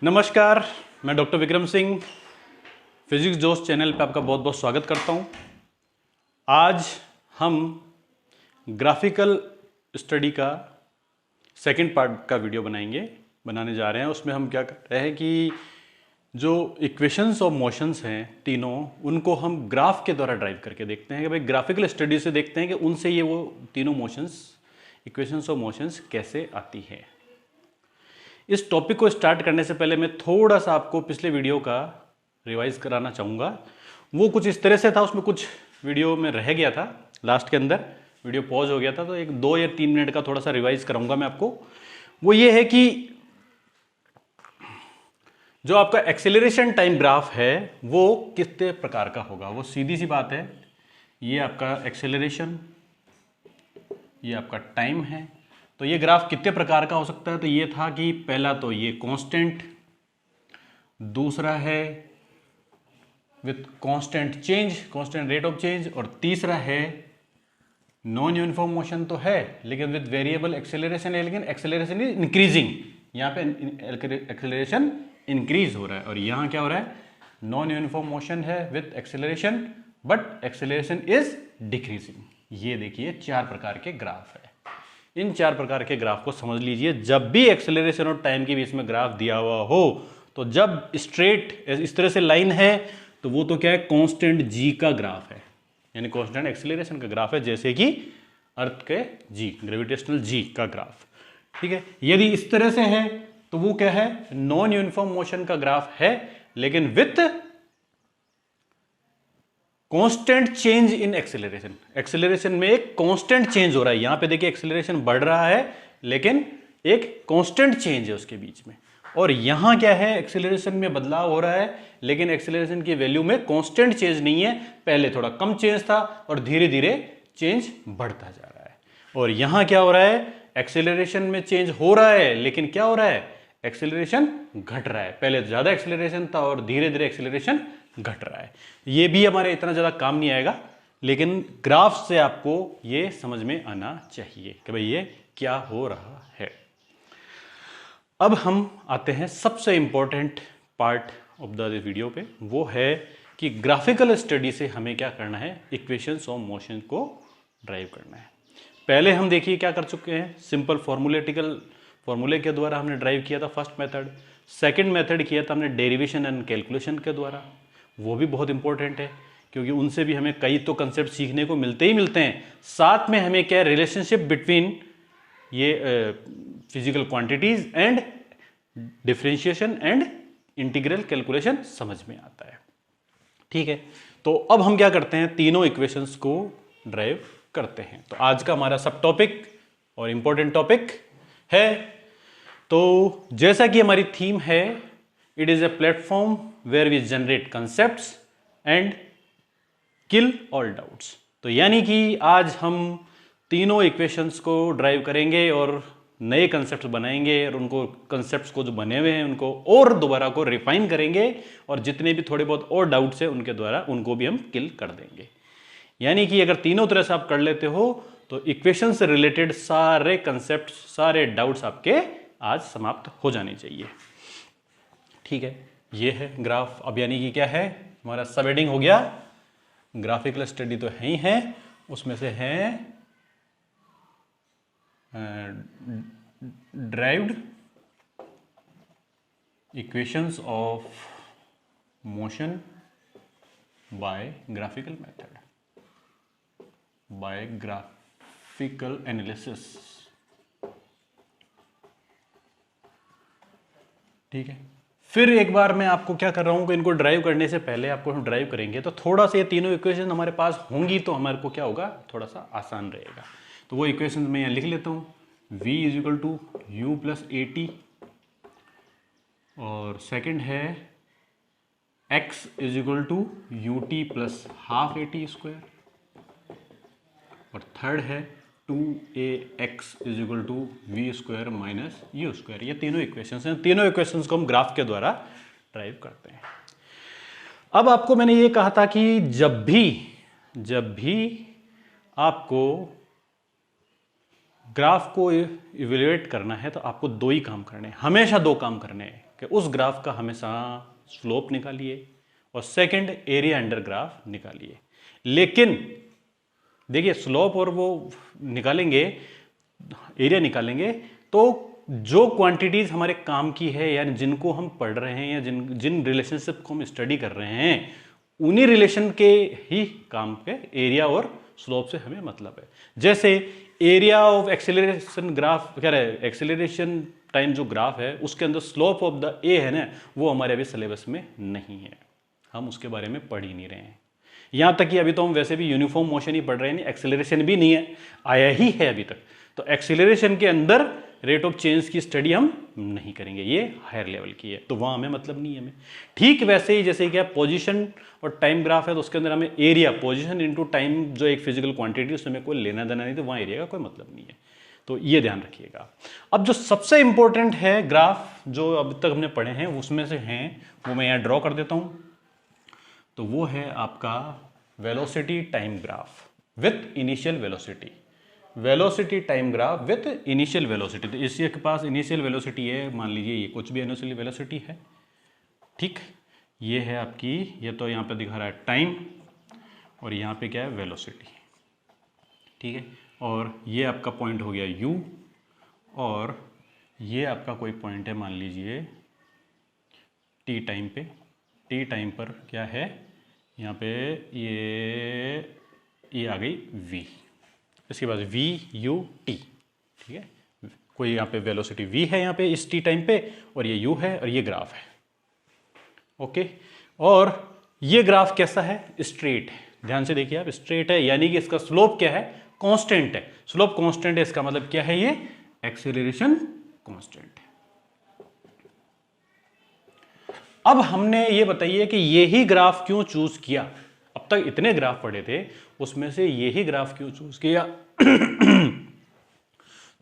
नमस्कार, मैं doctor Vikram Singh physics जोश चैनल पे आपका बहुत बहुत स्वागत करता हूँ। आज हम ग्राफिकल स्टडी का सेकंड पार्ट का वीडियो बनाने जा रहे हैं। उसमें हम क्या कर रहे हैं कि जो इक्वेशंस ऑफ मोशंस हैं तीनों, उनको हम ग्राफ के द्वारा ड्राइव करके देखते हैं कि भाई ग्राफिकल स्टडी से देखते हैं कि उनसे ये वो तीनों मोशंस, इक्वेशंस ऑफ मोशंस कैसे आती है। इस टॉपिक को स्टार्ट करने से पहले मैं थोड़ा सा आपको पिछले वीडियो का रिवाइज कराना चाहूँगा। वो कुछ इस तरह से था, उसमें कुछ वीडियो में रह गया था, लास्ट के अंदर वीडियो पॉज हो गया था, तो एक 2 या 3 मिनट का थोड़ा सा रिवाइज कराऊंगा मैं आपको। वो ये है कि जो आपका एक्सेलरेशन टाइम ग्राफ है वो कितने प्रकार का होगा। वो सीधी सी बात है, ये आपका एक्सेलरेशन, ये आपका टाइम है, तो ये ग्राफ कितने प्रकार का हो सकता है। तो ये था कि पहला तो ये कांस्टेंट, दूसरा है with constant change, constant rate of change, और तीसरा है नॉन यूनिफॉर्म मोशन तो है लेकिन विद वेरिएबल एक्सेलरेशन है, लेकिन एक्सेलरेशन इज इंक्रीजिंग। यहाँ पे एक्सेलरेशन इंक्रीज हो रहा है, और यहाँ क्या हो रहा है, नॉन यूनिफॉर्म मोशन है with acceleration but acceleration is decreasing. ये देखिए 4 प्रकार के ग्राफ है। इन 4 प्रकार के ग्राफ को समझ लीजिए। जब भी एक्सेलरेशन और टाइम के बीच में ग्राफ दिया हुआ हो, तो जब स्ट्रेट इस तरह से लाइन है तो वो तो क्या है, कांस्टेंट जी का ग्राफ है, यानी कांस्टेंट एक्सेलरेशन का ग्राफ है, जैसे कि अर्थ के जी, ग्रेविटेशनल जी का ग्राफ। ठीक है। यदि इस तरह से है तो वो क्या है, नॉन यूनिफॉर्म मोशन का ग्राफ है लेकिन with constant change in acceleration. Acceleration में एक कांस्टेंट चेंज हो रहा है। यहां पे देखिए एक्सेलरेशन बढ़ रहा है लेकिन एक कांस्टेंट चेंज है उसके बीच में, और यहां क्या है, एक्सेलरेशन में बदलाव हो रहा है लेकिन एक्सेलरेशन की वैल्यू में कांस्टेंट चेंज नहीं है। पहले थोड़ा कम चेंज था और धीरे धीरे चेंज बढ़ता जा रहा है। और यहां क्या हो रहा है, एक्सेलरेशन में चेंज हो रहा है लेकिन क्या हो रहा है, एक्सेलरेशन घट रहा है। पहले ज्यादा एक्सेलरेशन था और धीरे धीरे एक्सेलरेशन घट रहा है। ये भी हमारे इतना ज्यादा काम नहीं आएगा, लेकिन ग्राफ से आपको ये समझ में आना चाहिए कि भाई ये क्या हो रहा है। अब हम आते हैं सबसे important part of the video पे। वो है कि ग्राफिकल स्टडी से हमें क्या करना है, इक्वेशंस ऑफ मोशन को ड्राइव करना है। पहले हम देखिए क्या कर चुके हैं, सिंपल फॉर्मूले के द्वारा हमने ड्राइव किया था फर्स्ट मेथड। सेकंड मेथड किया था हमने डेरिवेशन एंड कैलकुलेशन के द्वारा। वो भी बहुत इंपॉर्टेंट है क्योंकि उनसे भी हमें कई तो कंसेप्ट सीखने को मिलते हैं। साथ में हमें क्या रिलेशनशिप बिटवीन ये physical quantities and differentiation and integral calculation समझ में आता है। ठीक है। तो अब हम क्या करते हैं, तीनों इक्वेशंस को ड्राइव करते हैं। तो आज का हमारा सब टॉपिक और इंपॉर्टेंट टॉपिक है, तो जैसा कि हमारी थीम है, it is a platform where we generate concepts and kill all doubts. तो यानी कि आज हम तीनों इक्वेशंस को ड्राइव करेंगे और नए कंसेप्ट बनाएंगे, और उनको कंसेप्ट्स को जो बने हुए हैं उनको और दोबारा को रिफाइन करेंगे, और जितने भी थोड़े बहुत और डाउट्स हैं उनके द्वारा उनको भी हम किल कर देंगे। यानी कि अगर तीनों तरह से आप कर लेते हो तो इक्वेशन से रिलेटेड सारे कंसेप्ट, सारे डाउट्स आपके आज समाप्त हो जाने चाहिए। ठीक है। ये है ग्राफ। अब यानी कि क्या है, हमारा सब हेडिंग हो गया, ग्राफिकल स्टडी तो है ही है, उसमें से है derived equations of motion by graphical method, by graphical analysis. ठीक है। फिर एक बार मैं आपको क्या कर रहा हूं कि इनको ड्राइव करने से पहले आपको हम ड्राइव करेंगे तो थोड़ा सा ये तीनों इक्वेशन हमारे पास होंगी तो हमारे को क्या होगा, थोड़ा सा आसान रहेगा। तो वो इक्वेशन मैं यहाँ लिख लेता हूँ, v is equal to you plus A t, और सेकेंड है x is equal to u T plus half a t square, और थर्ड है 2ax is equal to v square minus u square. ये तीनों इक्वेशंस हैं। तीनों equations को हम ग्राफ के द्वारा ड्राइव करते हैं। अब आपको मैंने ये कहा था कि जब भी आपको ग्राफ को इवेल्युएट करना है तो आपको 2 ही काम करने हैं, हमेशा 2 काम करने हैं। कि उस ग्राफ का हमेशा स्लोप निकालिए और सेकंड एरिया अंडर ग्राफ निकालिए। लेकिन देखिए स्लोप और वो निकालेंगे, एरिया निकालेंगे, तो जो क्वांटिटीज हमारे काम की है यानी जिनको हम पढ़ रहे हैं या जिन रिलेशनशिप को हम स्टडी कर रहे हैं उन्हीं रिलेशन के ही काम के एरिया और स्लोप से हमें मतलब है। जैसे एरिया ऑफ एक्सेलरेशन ग्राफ क्या है, एक्सेलरेशन टाइम जो ग्राफ है उसके अंदर स्लोप ऑफ द ए है ना, वो हमारे अभी सिलेबस में नहीं है, हम उसके बारे में पढ़ ही नहीं रहे हैं। यहां तक कि अभी तो हम वैसे भी यूनिफॉर्म मोशन ही पढ़ रहे हैं, एक्सेलरेशन भी नहीं है, आया ही है अभी तक। तो एक्सेलरेशन के अंदर रेट ऑफ चेंज की स्टडी हम नहीं करेंगे, ये हायर लेवल की है, तो वहां हमें मतलब नहीं है हमें। ठीक वैसे ही जैसे क्या पोजीशन और टाइम ग्राफ है तो उसके अंदर हमें एरिया, पोजीशन इनटू टाइम जो एक फिजिकल क्वांटिटी उसमें कोई लेना देना नहीं, तो वहां एरिया का कोई मतलब नहीं है, तो ये ध्यान रखिएगा। अब जो सबसे इंपॉर्टेंट है ग्राफ जो अब तक हमने पढ़े हैं उसमें से हैं, वो मैं यहाँ ड्रॉ कर देता हूँ। तो वो है आपका velocity time graph with initial velocity, velocity time graph with initial velocity. तो इसी के पास इनिशियल वेलोसिटी है, मान लीजिए ये कुछ भी इनिशियल वेलोसिटी है, ठीक, ये है आपकी, ये तो यहाँ पे दिखा रहा है टाइम और यहाँ पे क्या है वेलोसिटी, ठीक है। और ये आपका पॉइंट हो गया u और ये आपका कोई पॉइंट है मान लीजिए t टाइम पे, t टाइम पर क्या है यहाँ पे ये आ गई v, इसके बाद v u t, ठीक है। कोई यहाँ पे वेलोसिटी v है यहाँ पे इस t टाइम पे और ये u है और ये ग्राफ है, ओके। और ये ग्राफ कैसा है, स्ट्रेट है, ध्यान से देखिए आप, स्ट्रेट है यानी कि इसका स्लोप क्या है, कांस्टेंट है। स्लोप कांस्टेंट है इसका मतलब क्या है, ये एक्सेलरेशन कांस्टेंट है। अब हमने ये बताइए कि यही ग्राफ क्यों चूज किया, अब तक इतने ग्राफ पढ़े थे उसमें से यही ग्राफ क्यों चूज किया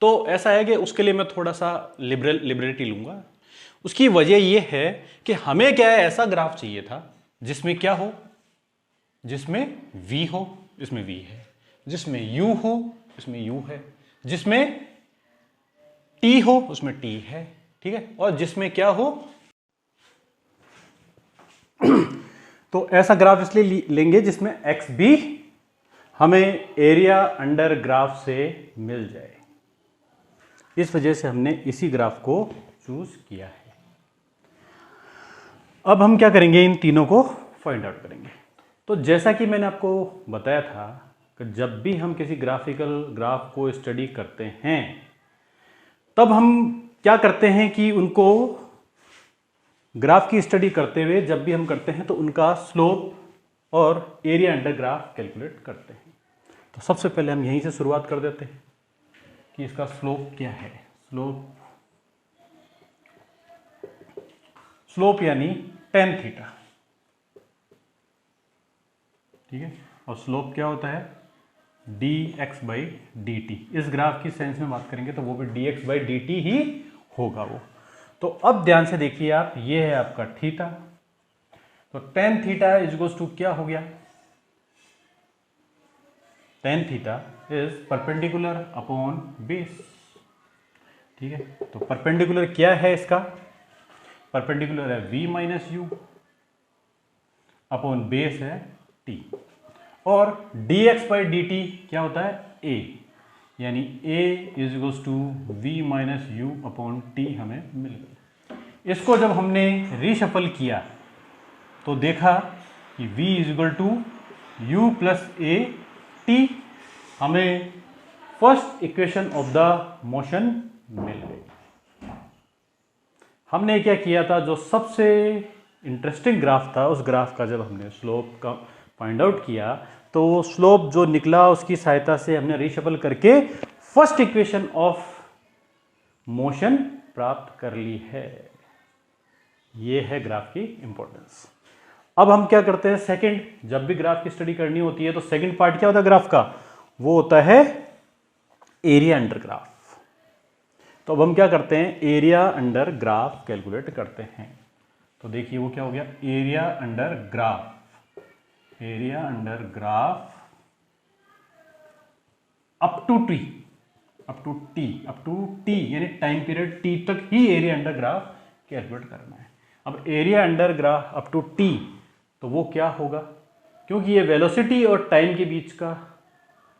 तो ऐसा है कि उसके लिए मैं थोड़ा सा लिबरेटी लूंगा। उसकी वजह यह है कि हमें क्या है, ऐसा ग्राफ चाहिए था जिसमें क्या हो, जिसमें v हो, इसमें v है, जिसमें u हो, इसमें u है, जिसमें t हो, उसमें t है, ठीक है, और जिसमें क्या हो तो ऐसा ग्राफ इसलिए लेंगे जिसमें x भी हमें एरिया अंडर ग्राफ से मिल जाए, इस वजह से हमने इसी ग्राफ को चूज किया है। अब हम क्या करेंगे, इन तीनों को फाइंड आउट करेंगे। तो जैसा कि मैंने आपको बताया था कि जब भी हम किसी ग्राफिकल ग्राफ को स्टडी करते हैं तब हम क्या करते हैं कि उनको ग्राफ की स्टडी करते हुए जब भी हम करते हैं तो उनका स्लोप और एरिया अंडर ग्राफ कैलकुलेट करते हैं। तो सबसे पहले हम यहीं से शुरुआत कर देते हैं कि इसका स्लोप क्या है, स्लोप यानी tan थीटा, ठीक है, और स्लोप क्या होता है dx बाई डी टी। इस ग्राफ की सेंस में बात करेंगे तो वो भी dx बाई डी टी ही होगा वो। तो अब ध्यान से देखिए आप, ये है आपका थीटा, तो tan theta is equals to क्या हो गया, tan theta is perpendicular upon base, ठीक है। तो परपेंडिकुलर क्या है इसका, परपेंडिकुलर है v minus you upon base है t, और dx बाई डी टी क्या होता है a, यानी a is equals to v minus you upon t हमें मिल गई। इसको जब हमने रीशफल किया तो देखा कि v is equal to you plus A T, हमें first equation of the motion मिल गई। हमने क्या किया था, जो सबसे इंटरेस्टिंग ग्राफ था उस ग्राफ का जब हमने स्लोप का फाइंड आउट किया तो स्लोप जो निकला उसकी सहायता से हमने रीशफल करके फर्स्ट इक्वेशन ऑफ मोशन प्राप्त कर ली है। ये है ग्राफ की इंपॉर्टेंस। अब हम क्या करते हैं, सेकंड, जब भी ग्राफ की स्टडी करनी होती है तो सेकंड पार्ट क्या होता है ग्राफ का, वो होता है एरिया अंडर ग्राफ। तो अब हम क्या करते हैं, एरिया अंडर ग्राफ कैलकुलेट करते हैं। तो देखिए वो क्या हो गया, area under graph, area under graph up to t, up to t यानी टाइम पीरियड टी तक ही एरिया अंडर ग्राफ कैलकुलेट करना है। अब area under graph up to t, तो वो क्या होगा, क्योंकि ये वेलोसिटी और टाइम के बीच का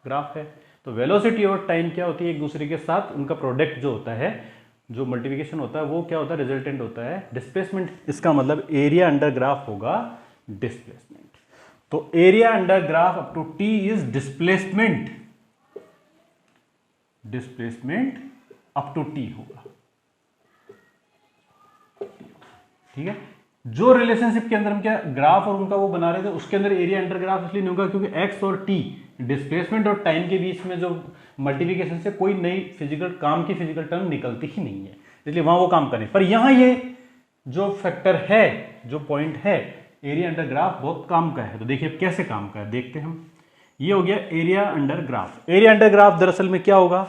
ग्राफ है, तो वेलोसिटी और टाइम क्या होती है, एक दूसरे के साथ उनका प्रोडक्ट जो होता है, जो मल्टीप्लिकेशन होता है वो क्या होता है, रिजल्टेंट होता है डिस्प्लेसमेंट। इसका मतलब एरिया अंडर ग्राफ होगा डिस्प्लेसमेंट। तो area under graph up to t is displacement, displacement up to t होगा। ठीक है, जो रिलेशनशिप के अंदर हम क्या ग्राफ और उनका वो बना रहे थे, उसके अंदर एरिया अंडर ग्राफ इसलिए नहीं होगा क्योंकि एक्स और टी डिस्प्लेसमेंट और टाइम के बीच में जो मल्टीप्लिकेशन से कोई नई फिजिकल काम की फिजिकल टर्म निकलती ही नहीं है, इसलिए वहां वो काम करें। पर यहां ये जो फैक्टर है, जो पॉइंट है एरिया अंडर ग्राफ, बहुत काम का है। तो देखिए कैसे काम का है, देखते हैं हम। ये हो गया area under graph. Area under graph दरअसल में क्या होगा,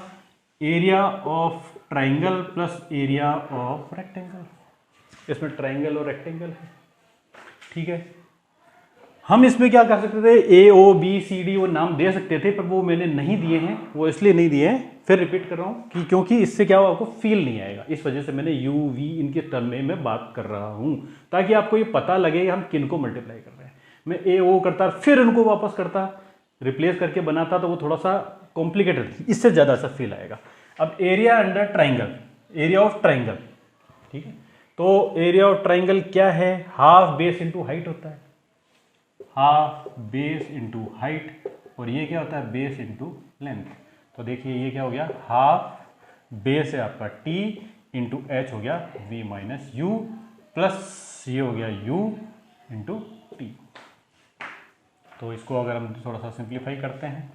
area of triangle plus area of rectangle. इसमें ट्राइंगल और रेक्टेंगल है। ठीक है, हम इसमें क्या कर सकते थे, ए ओ बी सी डी वो नाम दे सकते थे, पर वो मैंने नहीं दिए हैं। वो इसलिए नहीं दिए हैं, फिर रिपीट कर रहा हूं कि क्योंकि इससे क्या हो, आपको फील नहीं आएगा, इस वजह से मैंने यू वी इनके टर्म में मैं बात कर रहा हूं, ताकि आपको ये पता लगे हम किन को मल्टीप्लाई कर रहे हैं। मैं ए ओ करता फिर उनको वापस करता, रिप्लेस करके बनाता, तो वो थोड़ा सा कॉम्प्लिकेटेड, इससे ज्यादा सा फील आएगा। अब area under triangle, area of triangle, ठीक है, तो एरिया ऑफ ट्राइंगल क्या है, हाफ बेस इंटू हाइट होता है, हाफ बेस इंटू हाइट, और ये क्या होता है, बेस इंटू लेंथ। तो देखिए ये क्या हो गया, हाफ बेस है आपका टी इंटू एच हो गया वी माइनस यू, प्लस ये हो गया यू इंटू टी। तो इसको अगर हम थोड़ा सा सिंप्लीफाई करते हैं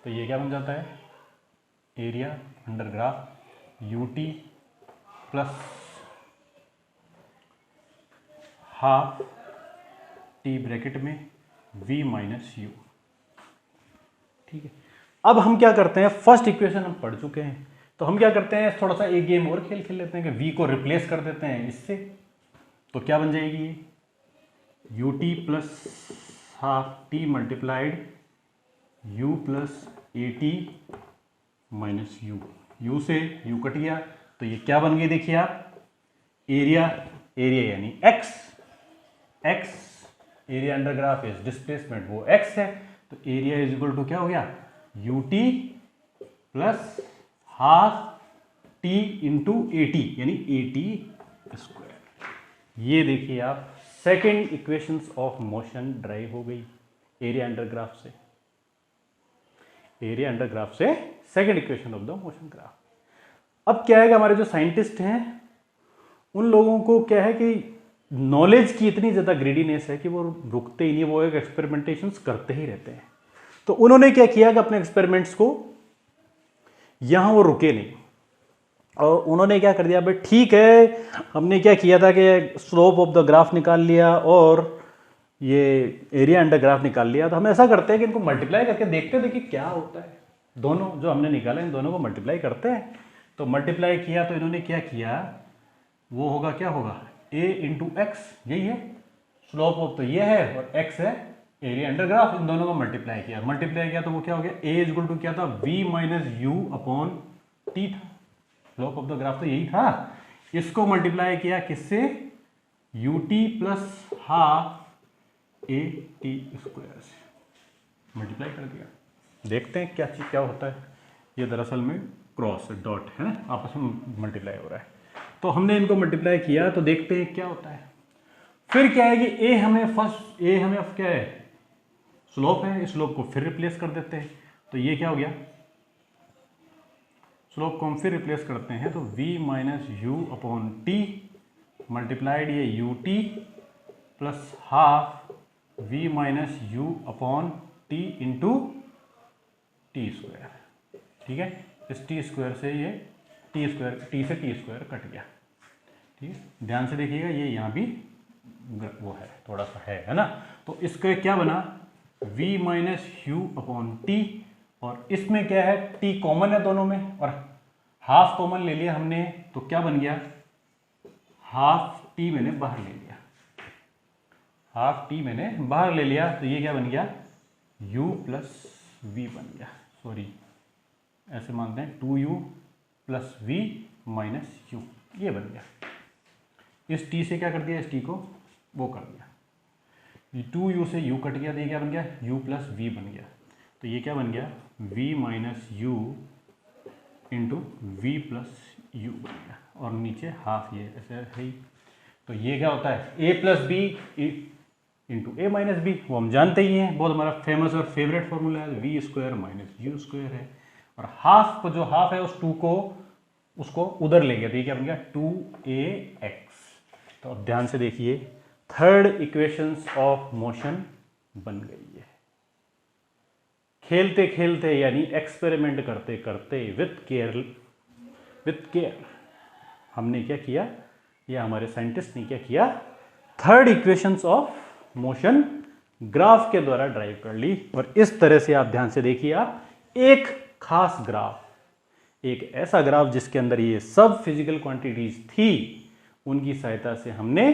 तो ये क्या बन जाता है, area under graph U T plus half T bracket में v माइनस यू। ठीक है, अब हम क्या करते हैं, फर्स्ट इक्वेशन हम पढ़ चुके हैं, तो हम क्या करते हैं, थोड़ा सा एक गेम और खेल लेते हैं कि v को रिप्लेस कर देते हैं इससे। तो क्या बन जाएगी ये, U T plus half T multiplied u plus A T minus you, you से u कट गया, तो ये क्या बन गई, देखिए आप, एरिया, एरिया यानी x, x area under graph is displacement, वो x है, तो एरिया इज इक्वल टू क्या हो गया, U T plus half T into A T यानी ए टी स्क्वायर। ये देखिए आप, second equations of motion drive हो गई एरिया अंडर ग्राफ से, एरिया अंडर ग्राफ से second equation of the motion graph. अब क्या है कि हमारे जो साइंटिस्ट हैं उन लोगों को क्या है कि नॉलेज की इतनी ज़्यादा ग्रीडीनेस है कि वो रुकते ही नहीं, वो एक एक्सपेरिमेंटेशंस करते ही रहते हैं। तो उन्होंने क्या किया कि अपने एक्सपेरिमेंट्स को यहां वो रुके नहीं, और उन्होंने क्या कर दिया, भाई ठीक है, हमने क्या किया था कि स्लोप ऑफ द ग्राफ निकाल लिया और ये एरिया अंडर ग्राफ निकाल लिया, तो हम ऐसा करते हैं कि इनको मल्टीप्लाई करके देखते देखिए क्या होता है, दोनों जो हमने निकाले इन दोनों को मल्टीप्लाई करते हैं। तो मल्टीप्लाई किया तो इन्होंने क्या किया, वो होगा क्या होगा, a इंटू एक्स, यही है स्लोप ऑफ, तो ये है और x है एरिया अंडर ग्राफ, इन दोनों को मल्टीप्लाई किया तो वो क्या हो गया, a इज इक्वल टू क्या था, v minus you upon T था, स्लोप ऑफ द ग्राफ तो यही था। इसको मल्टीप्लाई किया किससे, U T plus half a t square से मल्टीप्लाई कर दिया। देखते हैं क्या चीज क्या होता है, ये दरअसल में क्रॉस डॉट है, आपस में मल्टीप्लाई हो रहा है। तो हमने इनको मल्टीप्लाई किया, तो देखते हैं क्या होता है। फिर क्या है कि ए हमें क्या है, स्लोप है, इस स्लोप को फिर रिप्लेस कर देते हैं, तो ये क्या हो गया, स्लोप को हम फिर रिप्लेस करते हैं, तो v minus you upon T multiplied ये U T plus half v minus you upon T into T square. ठीक है, इस टी स्क्वायर से ये टी स्क्वायर, टी से टी स्क्वायर कट गया। ठीक है, ध्यान से देखिएगा, ये यहाँ भी वो है, थोड़ा सा है ना। तो इसका क्या बना, v minus you upon T, और इसमें क्या है, t कॉमन है दोनों में और हाफ कॉमन ले लिया हमने, तो क्या बन गया, हाफ t मैंने बाहर ले लिया, हाफ t मैंने बाहर ले लिया, तो ये क्या बन गया, u प्लस वी बन गया, सॉरी ऐसे मानते हैं 2u plus we minus you, ये बन गया। इस टी से क्या कर दिया, इस टी को वो कर दिया, 2u से u कट गया, तो ये क्या बन गया, u प्लस वी बन गया। तो ये क्या बन गया, v minus u into v plus u बन गया, और नीचे हाफ ये ऐसे है ही। तो ये क्या होता है, a plus b into a minus b, वो हम जानते ही हैं, बहुत हमारा फेमस और फेवरेट फॉर्मूला है, v square minus u square है। और हाफ को, जो हाफ है उस 2 को उसको उधर ले गया, तो ये क्या बन गया 2ax। तो अब ध्यान से देखिए, थर्ड इक्वेशंस ऑफ मोशन बन गई है। खेलते खेलते यानी एक्सपेरिमेंट करते करते विथ केयर हमने क्या किया, या हमारे साइंटिस्ट ने क्या किया, third equations of motion graph के द्वारा ड्राइव कर ली। और इस तरह से आप ध्यान से देखिए, आप एक खास ग्राफ, एक ऐसा ग्राफ जिसके अंदर ये सब फिजिकल क्वांटिटीज थी, उनकी सहायता से हमने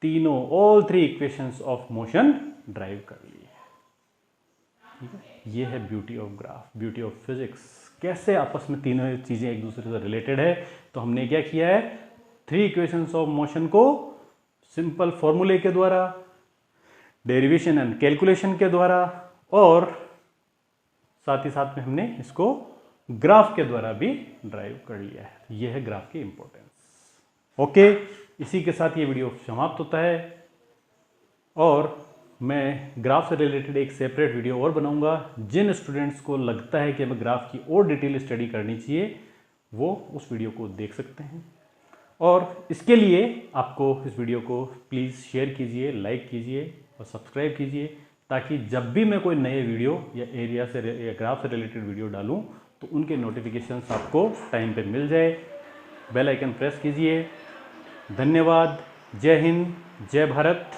तीनों all three equations of motion drive कर ली है। ठीक है, ये है beauty of graph, beauty of physics, कैसे आपस में तीनों चीजें एक दूसरे से रिलेटेड है। तो हमने क्या किया है, थ्री इक्वेशंस ऑफ मोशन को सिंपल फॉर्मूले के द्वारा, डेरिवेशन एंड कैलकुलेशन के द्वारा, और साथ ही साथ में हमने इसको ग्राफ के द्वारा भी ड्राइव कर लिया है। यह है ग्राफ की इंपॉर्टेंस। ओके, इसी के साथ ये वीडियो समाप्त होता है, और मैं ग्राफ से रिलेटेड एक सेपरेट वीडियो और बनाऊंगा। जिन स्टूडेंट्स को लगता है कि हमें ग्राफ की और डिटेल स्टडी करनी चाहिए, वो उस वीडियो को देख सकते हैं। और इसके लिए आपको इस वीडियो को प्लीज़ शेयर कीजिए, लाइक कीजिए और सब्सक्राइब कीजिए, ताकि जब भी मैं कोई नए वीडियो या एरिया से या ग्राफ से रिलेटेड वीडियो डालूं तो उनके नोटिफिकेशंस आपको टाइम पे मिल जाए। बेल आइकन प्रेस कीजिए। धन्यवाद। जय हिंद, जय भारत।